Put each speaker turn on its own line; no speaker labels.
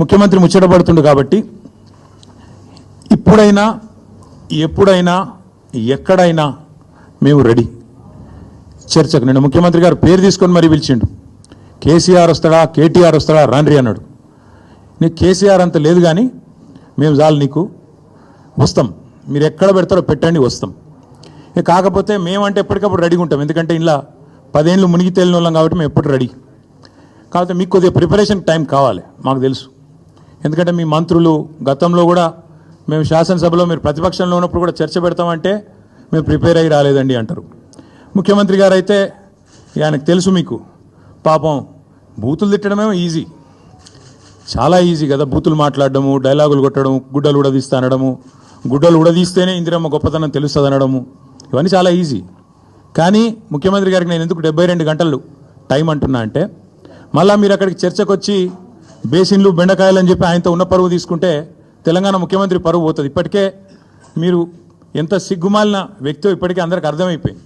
ముఖ్యమంత్రి ముచ్చటపడుతుండు కాబట్టి ఇప్పుడైనా ఎప్పుడైనా ఎక్కడైనా మేము రెడీ చర్చకు. నిన్న ముఖ్యమంత్రి గారు పేరు తీసుకొని మరీ పిలిచిండు. కేసీఆర్ వస్తాడా, కేటీఆర్ వస్తాడా, రాండ్రి అన్నాడు. నీకు కేసీఆర్ అంత లేదు కానీ మేము చాలు నీకు వస్తాం, మీరు ఎక్కడ పెడతారో పెట్టండి వస్తాం. కాకపోతే మేమంటే ఎప్పటికప్పుడు రెడీగా ఉంటాం, ఎందుకంటే ఇలా 10 ఏళ్ళు మునిగి తేలిన వాళ్ళం కాబట్టి మేము ఎప్పుడు రెడీ. కాకపోతే మీకు కొద్దిగా ప్రిపరేషన్ టైం కావాలి, మాకు తెలుసు. ఎందుకంటే మీ మంత్రులు గతంలో కూడా మేము శాసనసభలో మీరు ప్రతిపక్షంలో ఉన్నప్పుడు కూడా చర్చ పెడతామంటే మేము ప్రిపేర్ అయ్యి రాలేదండి అంటారు. ముఖ్యమంత్రి గారు అయితే ఆయనకు తెలుసు, మీకు పాపం బూతులు తిట్టడమేమో ఈజీ, చాలా ఈజీ కదా. బూతులు మాట్లాడడము, డైలాగులు కొట్టడము, గుడ్డలు ఉడదీస్తా అనడము, గుడ్డలు ఉడదీస్తేనే ఇందిరమ్మ గొప్పతనం తెలుస్తుంది అనడము, ఇవన్నీ చాలా ఈజీ. కానీ ముఖ్యమంత్రి గారికి నేను ఎందుకు 72 గంటలు టైం అంటున్నా అంటే, మళ్ళీ మీరు అక్కడికి చర్చకు వచ్చి బేసిన్లు బెండకాయలు అని చెప్పి ఆయనతో ఉన్న పరువు తీసుకుంటే తెలంగాణ ముఖ్యమంత్రి పరువు పోతుంది. ఇప్పటికే మీరు ఎంత సిగ్గుమాలిన వ్యక్తో ఇప్పటికే అందరికి అర్థమైపోయింది.